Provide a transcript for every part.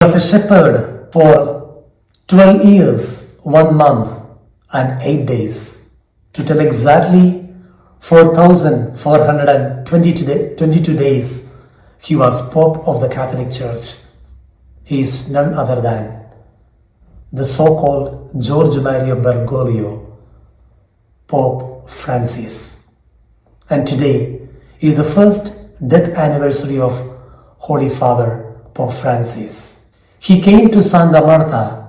Was a shepherd for 12 years, 1 month, and 8 days. To tell exactly 4,422 days, he was Pope of the Catholic Church. He is none other than the so-called George Mario Bergoglio, Pope Francis. And today is the first death anniversary of Holy Father Pope Francis. He came to Santa Marta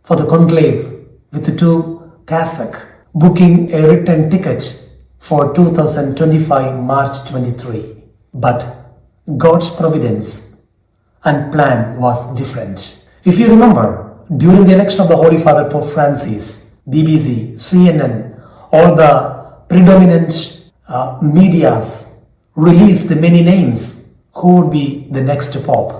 for the conclave with 2 cassock, booking a return ticket for 2025 March 23. But God's providence and plan was different. If you remember, during the election of the Holy Father Pope Francis, BBC, CNN, all the predominant medias released many names who would be the next Pope.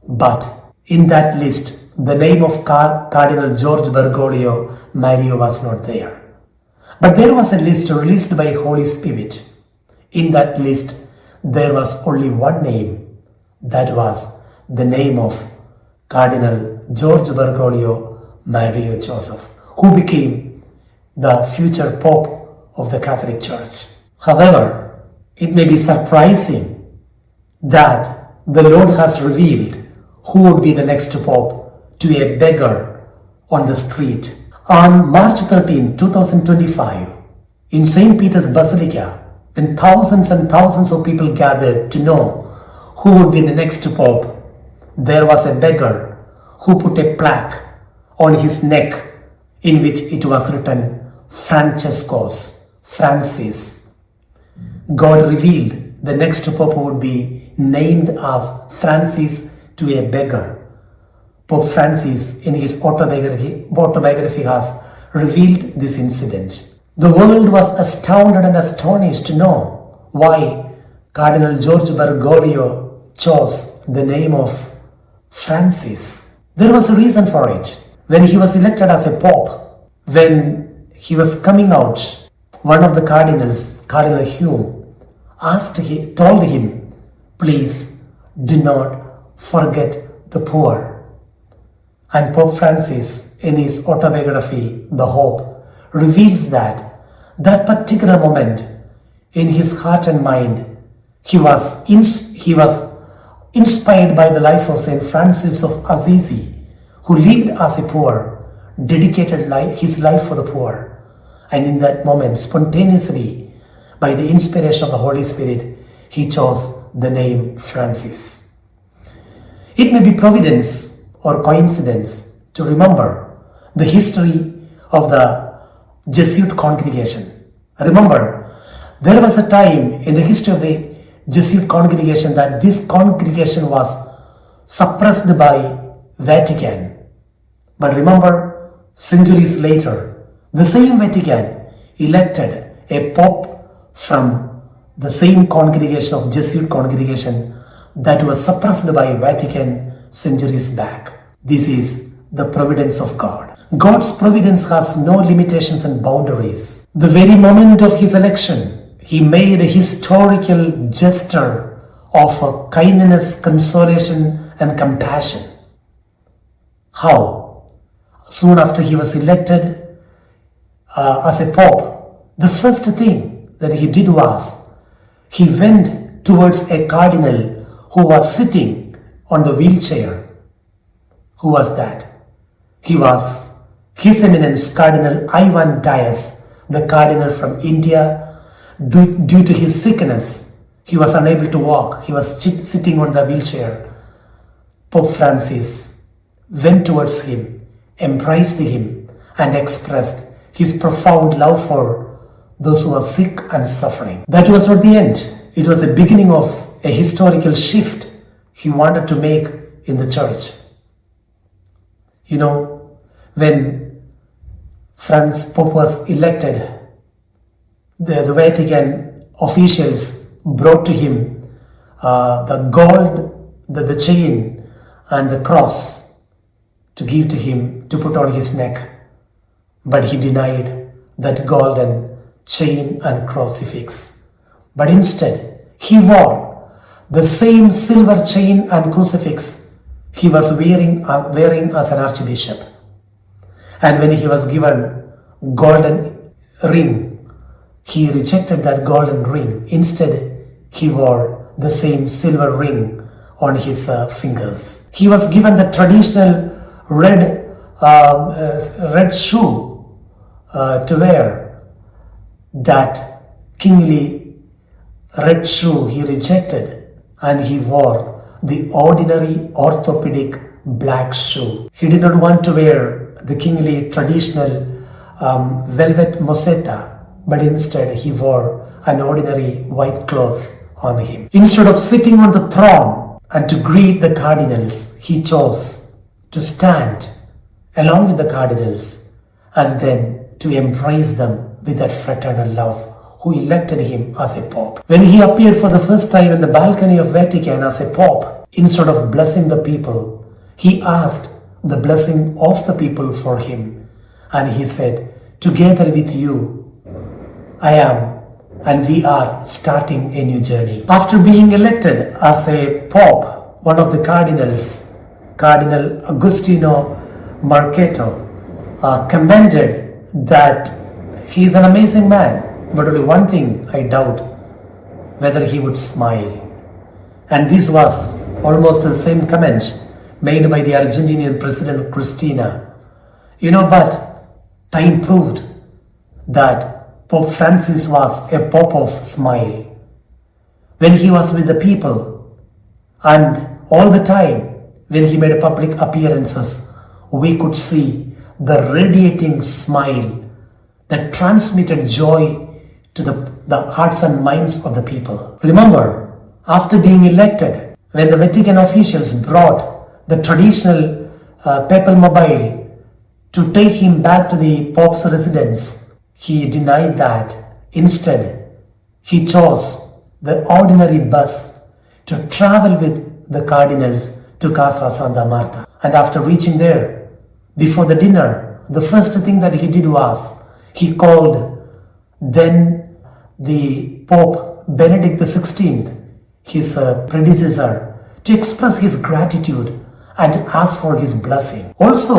But in that list, the name of Cardinal George Bergoglio Mario was not there. But there was a list released by Holy Spirit. In that list, there was only one name. That was the name of Cardinal George Bergoglio Mario Joseph, who became the future Pope of the Catholic Church. However, it may be surprising that the Lord has revealed who would be the next Pope to a beggar on the street. On March 13, 2025, in St. Peter's Basilica, when thousands and thousands of people gathered to know who would be the next Pope, there was a beggar who put a plaque on his neck in which it was written Francescos, Francis. God revealed the next Pope would be named as Francis to a beggar. Pope Francis, in his autobiography, has revealed this incident. The world was astounded and astonished to know why Cardinal George Bergoglio chose the name of Francis. There was a reason for it. When he was elected as a Pope, when he was coming out, one of the cardinals, Cardinal Hume, told him, please do not forget the poor. And Pope Francis, in his autobiography, The Hope, reveals that particular moment in his heart and mind, he was inspired by the life of Saint Francis of Assisi, who lived as a poor, dedicated his life for the poor. And in that moment, spontaneously, by the inspiration of the Holy Spirit, he chose the name Francis. It may be providence or coincidence to remember the history of the Jesuit congregation. Remember, there was a time in the history of the Jesuit congregation that this congregation was suppressed by Vatican. But remember, centuries later, the same Vatican elected a pope from the same congregation of Jesuit congregation that was suppressed by Vatican centuries back. This is the providence of God. God's providence has no limitations and boundaries. The very moment of his election, he made a historical gesture of kindness, consolation, and compassion. How? Soon after he was elected as a pope, the first thing that he did was he went towards a cardinal who was sitting on the wheelchair. Who was that? He was His Eminence Cardinal Ivan Dias, the cardinal from India. Due to his sickness, he was unable to walk. He was sitting on the wheelchair. Pope Francis went towards him, embraced him, and expressed his profound love for those who are sick and suffering. That was not the end. It was the beginning of a historical shift he wanted to make in the church. You know, when Pope was elected, the Vatican officials brought to him the gold, the chain and the cross to give to him to put on his neck. But he denied that golden chain and crucifix. But instead, he wore the same silver chain and crucifix he was wearing as an archbishop. And when he was given golden ring, he rejected that golden ring. Instead, he wore the same silver ring on his fingers. He was given the traditional red shoe to wear. That kingly red shoe he rejected, and he wore the ordinary orthopedic black shoe. He did not want to wear the kingly traditional velvet mosetta, but instead he wore an ordinary white cloth on him. Instead of sitting on the throne and to greet the cardinals, he chose to stand along with the cardinals and then to embrace them with that fraternal love, who elected him as a pope. When he appeared for the first time in the balcony of Vatican as a pope, instead of blessing the people, he asked the blessing of the people for him. And he said, "Together with you, I am and we are starting a new journey." After being elected as a pope, one of the cardinals, Cardinal Agostino Marchetto, commended that he is an amazing man, but only one thing I doubt, whether he would smile. And this was almost the same comment made by the Argentinian President Cristina. But time proved that Pope Francis was a pope of smile. When he was with the people, and all the time when he made public appearances, we could see the radiating smile that transmitted joy to the hearts and minds of the people. Remember, after being elected, when the Vatican officials brought the traditional papal mobile to take him back to the Pope's residence, he denied that. Instead, he chose the ordinary bus to travel with the cardinals to Casa Santa Marta. And after reaching there, before the dinner, the first thing that he did was, he called then the Pope Benedict XVI, his predecessor, to express his gratitude and ask for his blessing. Also,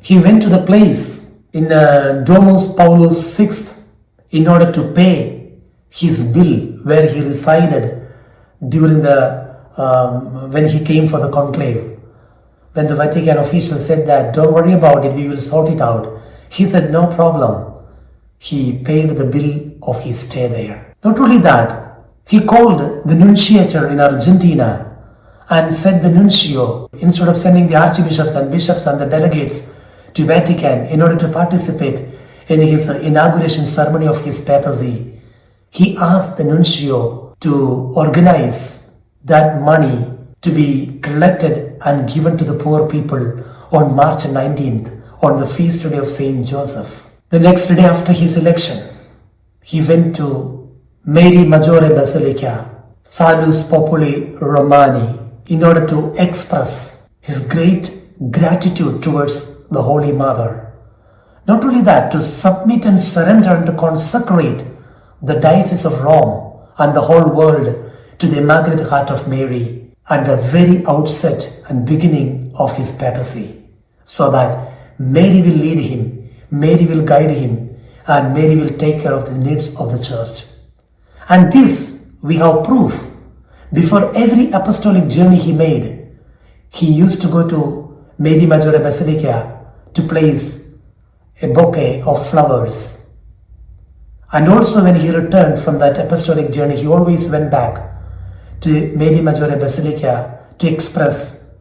he went to the place in Domus Paulus VI in order to pay his bill where he resided during when he came for the conclave. When the Vatican official said that, "Don't worry about it, we will sort it out," he said, "No problem." He paid the bill of his stay there. Not only that, he called the nunciature in Argentina and said the nuncio, instead of sending the archbishops and bishops and the delegates to Vatican in order to participate in his inauguration ceremony of his papacy, he asked the nuncio to organize that money to be collected and given to the poor people on March 19th, on the feast day of Saint Joseph. The next day after his election, he went to Mary Maggiore Basilica, Salus Populi Romani, in order to express his great gratitude towards the Holy Mother. Not only that, to submit and surrender and to consecrate the Diocese of Rome and the whole world to the Immaculate Heart of Mary at the very outset and beginning of his papacy, so that Mary will lead him, Mary will guide him, and Mary will take care of the needs of the church. And this we have proof. Before every apostolic journey he made, he used to go to Mary Maggiore Basilica to place a bouquet of flowers. And also when he returned from that apostolic journey, he always went back to Mary Maggiore Basilica to express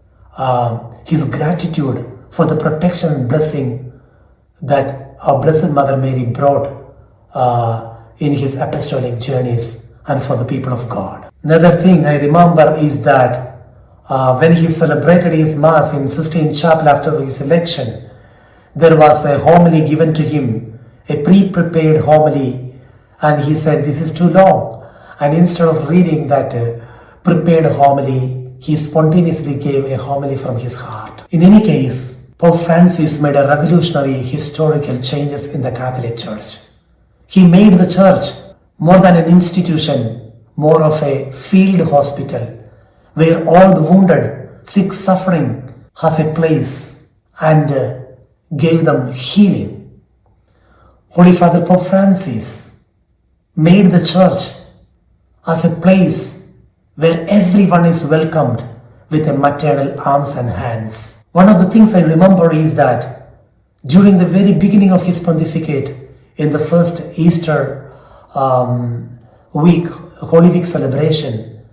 his gratitude for the protection and blessing that our Blessed Mother Mary brought in his apostolic journeys and for the people of God. Another thing I remember is that when he celebrated his Mass in Sistine Chapel after his election, there was a homily given to him, a pre-prepared homily, and he said, "This is too long." And instead of reading that prepared homily, he spontaneously gave a homily from his heart. In any case, Pope Francis made a revolutionary historical changes in the Catholic Church. He made the church more than an institution, more of a field hospital, where all the wounded, sick, suffering as a place and gave them healing. Holy Father Pope Francis made the church as a place where everyone is welcomed with a maternal arms and hands. One of the things I remember is that during the very beginning of his pontificate, in the first Easter week, Holy Week celebration,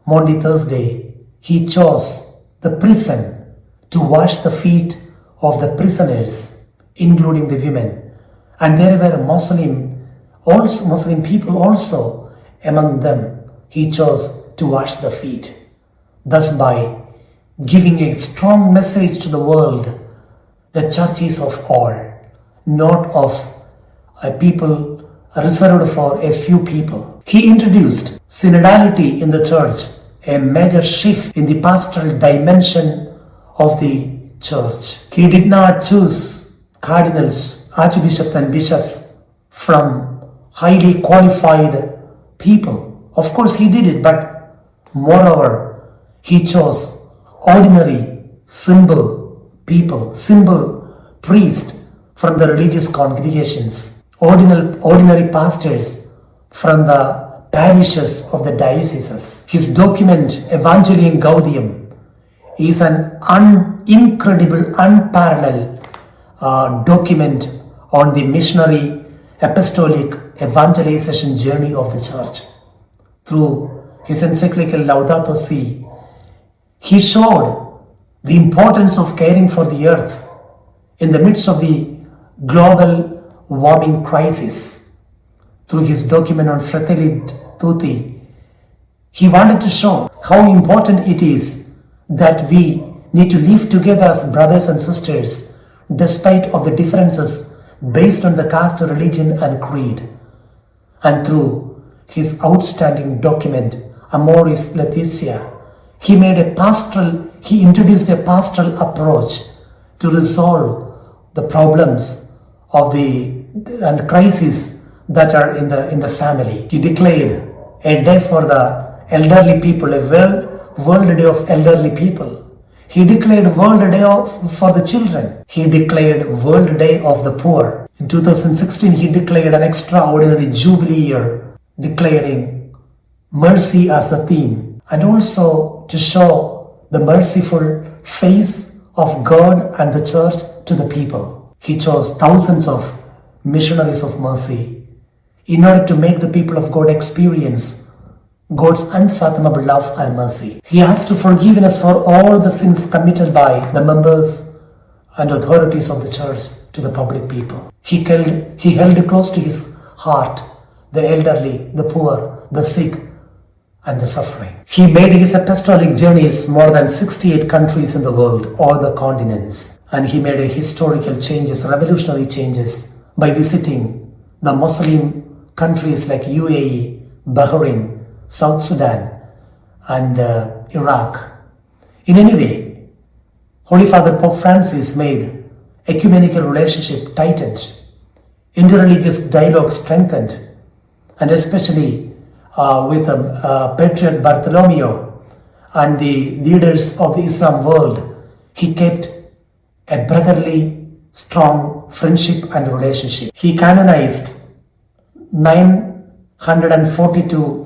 Maundy Thursday, he chose the prison to wash the feet of the prisoners, including the women. And there were Muslim people also among them. He chose to wash the feet. Thus, by giving a strong message to the world, the church is of all, not of a people reserved for a few people. He introduced synodality in the church, a major shift in the pastoral dimension of the church. He did not choose cardinals, archbishops and bishops from highly qualified people. Of course he did it, but moreover, he chose ordinary, simple people, simple priests from the religious congregations, ordinary pastors from the parishes of the dioceses. His document, Evangelium Gaudium, is an incredible, unparalleled document on the missionary, apostolic, evangelization journey of the church. Through his encyclical Laudato Si, he showed the importance of caring for the earth in the midst of the global warming crisis. Through his document on Fratelli Tutti, he wanted to show how important it is that we need to live together as brothers and sisters despite of the differences based on the caste, religion and creed. And through his outstanding document Amoris Laetitia, he introduced a pastoral approach to resolve the problems of and crises that are in the family. He declared a day for the elderly people, a World Day of Elderly People. He declared World Day for the children. He declared World Day of the Poor. In 2016, he declared an extraordinary Jubilee year, declaring mercy as the theme, and also to show the merciful face of God and the church to the people. He chose thousands of missionaries of mercy in order to make the people of God experience God's unfathomable love and mercy. He asked forgiveness for all the sins committed by the members and authorities of the church to the public people. He held close to his heart the elderly, the poor, the sick, and the suffering. He made his apostolic journeys more than 68 countries in the world, all the continents, and he made historical changes, revolutionary changes by visiting the Muslim countries like UAE, Bahrain, South Sudan and Iraq. In any way, Holy Father Pope Francis made ecumenical relationship tightened, interreligious dialogue strengthened, and especially with Patriarch Bartholomew and the leaders of the Islam world, he kept a brotherly, strong friendship and relationship. He canonized 942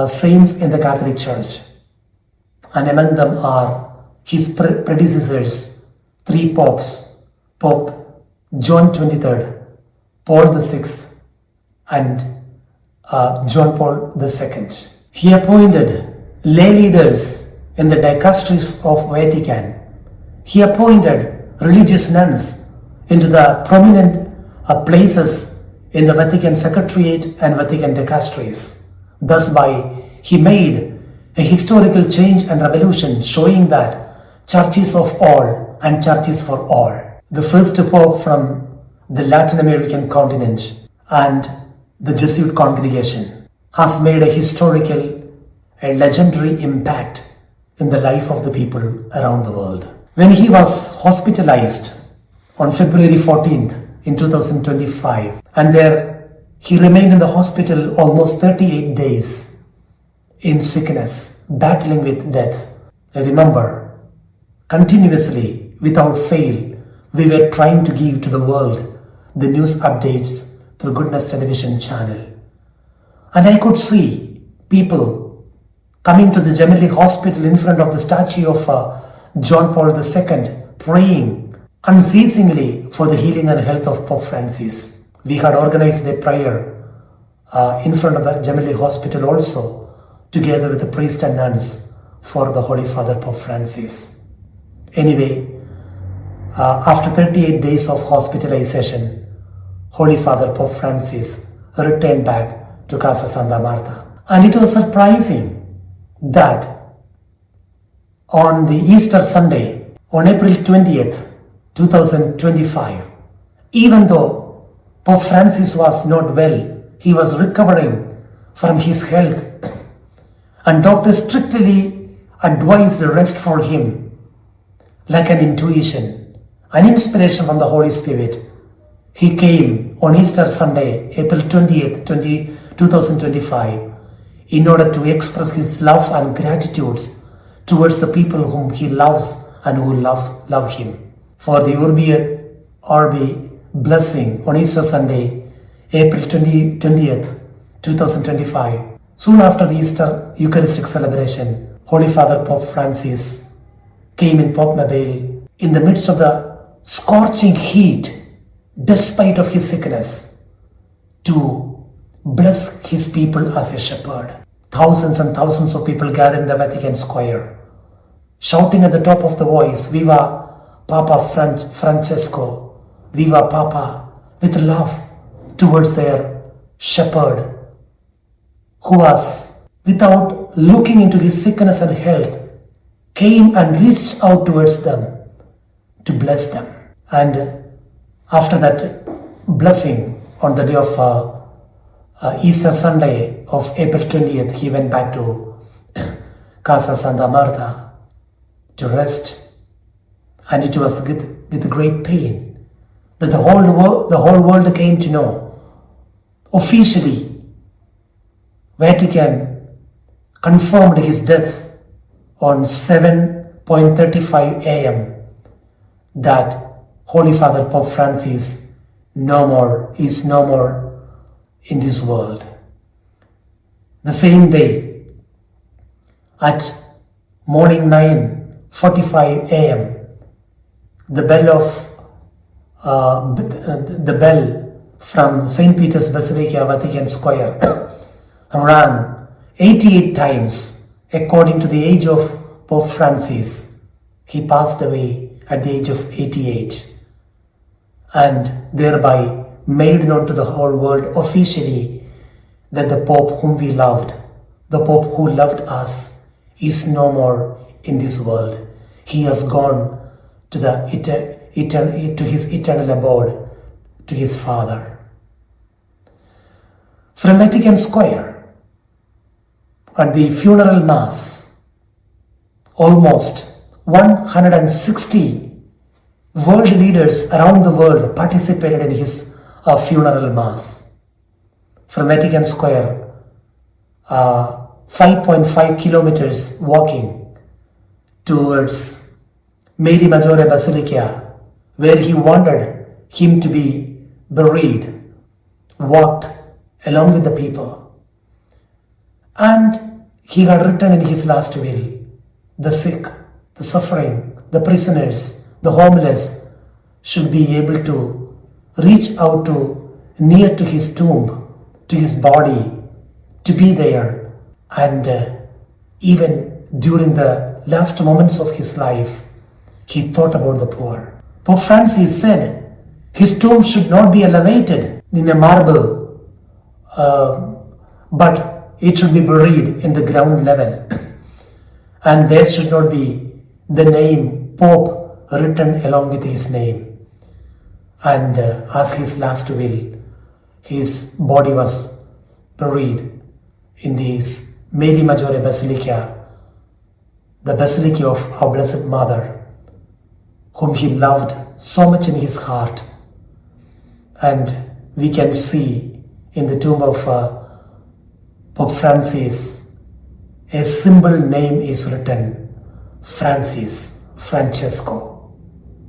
saints in the Catholic Church, and among them are his predecessors, 3 popes, Pope John 23rd, Paul VI, and John Paul II. He appointed lay leaders in the dicasteries of Vatican. He appointed religious nuns into the prominent places in the Vatican Secretariat and Vatican dicasteries. Thus, he made a historical change and revolution, showing that church is of all and church is for all. The first pope from the Latin American continent and the Jesuit congregation has made a historical, a legendary impact in the life of the people around the world. When he was hospitalized on February 14th in 2025, and there he remained in the hospital almost 38 days in sickness, battling with death. I remember Continuously, without fail, we were trying to give to the world the news updates through Goodness Television channel. And I could see people coming to the Gemelli Hospital in front of the statue of John Paul II, praying unceasingly for the healing and health of Pope Francis. We had organized a prayer in front of the Gemelli Hospital also, together with the priests and nuns, for the Holy Father Pope Francis. Anyway, after 38 days of hospitalization, Holy Father Pope Francis returned back to Casa Santa Marta. And it was surprising that on the Easter Sunday, on April 20th, 2025, even though Pope Francis was not well, he was recovering from his health, and doctors strictly advised rest for him, like an intuition, an inspiration from the Holy Spirit. He came on Easter Sunday, April 20th, 2025, in order to express his love and gratitude towards the people whom he loves and who love him. For the Urbi et Orbi blessing on Easter Sunday, April 20th, 2025. Soon after the Easter Eucharistic celebration, Holy Father Pope Francis came in Pope Mobile in the midst of the scorching heat, despite of his sickness, to bless his people as a shepherd. Thousands and thousands of people gathered in the Vatican Square, shouting at the top of the voice, "Viva Papa Francesco, Viva Papa," with love towards their shepherd, who was, without looking into his sickness and health, came and reached out towards them to bless them. And after that blessing, on the day of Easter Sunday of April 20th, he went back to Casa Santa Marta to rest. And it was with great pain that the whole world came to know. Officially, Vatican confirmed his death on 7:35 a.m. that Holy Father Pope Francis is no more in this world. The same day, at morning 9:45 a.m., the bell from St. Peter's Basilica, Vatican Square, rang 88 times according to the age of Pope Francis. He passed away at the age of 88, and thereby made known to the whole world officially that the Pope whom we loved, the Pope who loved us, is no more in this world. He has gone to his eternal abode, to his Father. From Vatican Square, at the funeral mass, almost 160 world leaders around the world participated in his funeral mass. From Vatican Square, 5.5 kilometers walking towards Mary Maggiore Basilica, where he wanted him to be buried, walked along with the people. And he had written in his last will, the sick, the suffering, the prisoners, the homeless should be able to reach out to near to his tomb, to his body, to be there. And even during the last moments of his life, he thought about the poor. Pope Francis said his tomb should not be elevated in a marble, but it should be buried in the ground level. And there should not be the name Pope written along with his name. And as his last will, his body was buried in this Mary Maggiore Basilica, the Basilica of our Blessed Mother, whom he loved so much in his heart. And we can see in the tomb of Pope Francis, a symbol name is written, Francis, Francesco.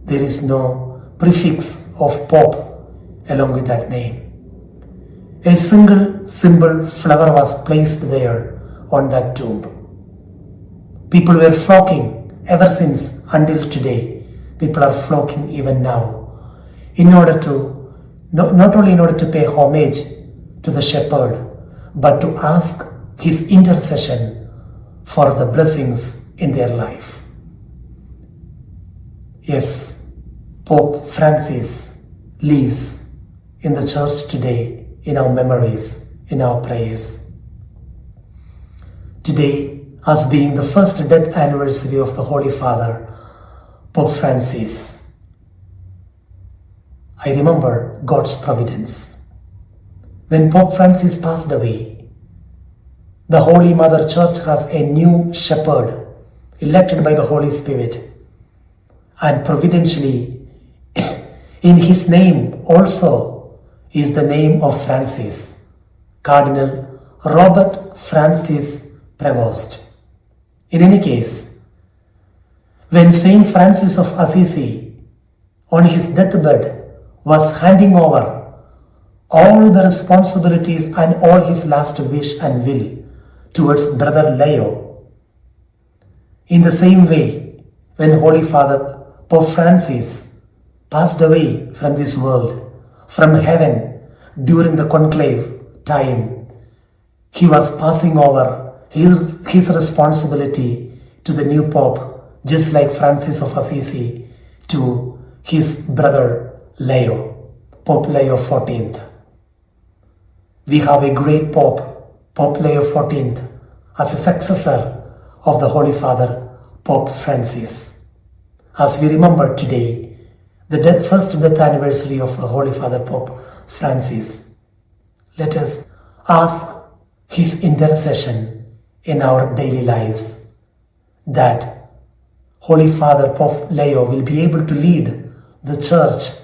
There is no prefix of Pope along with that name. A single simple flower was placed there on that tomb. People were flocking ever since until today. People are flocking even now in order to, not only in order to pay homage to the shepherd, but to ask his intercession for the blessings in their life. Yes, Pope Francis lives in the church today, in our memories, in our prayers. Today, as being the first death anniversary of the Holy Father, Pope Francis, I remember God's providence. When Pope Francis passed away, the Holy Mother Church has a new shepherd elected by the Holy Spirit, and providentially in his name also is the name of Francis, Cardinal Robert Francis Prevost. In any case, when Saint Francis of Assisi on his deathbed was handing over all the responsibilities and all his last wish and will towards Brother Leo, in the same way, when Holy Father Pope Francis passed away from this world, from heaven during the conclave time, he was passing over his responsibility to the new Pope, just like Francis of Assisi to his brother Leo, Pope Leo XIV. We have a great Pope, Pope Leo XIV, as a successor of the Holy Father, Pope Francis. As we remember today, the first death anniversary of the Holy Father, Pope Francis, let us ask his intercession in our daily lives, that Holy Father, Pope Leo, will be able to lead the church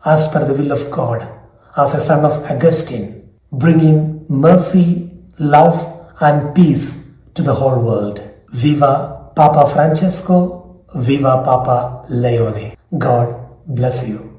as per the will of God, as a son of Augustine, bringing mercy, love and peace to the whole world. Viva Papa Francesco, viva Papa Leone. God bless you.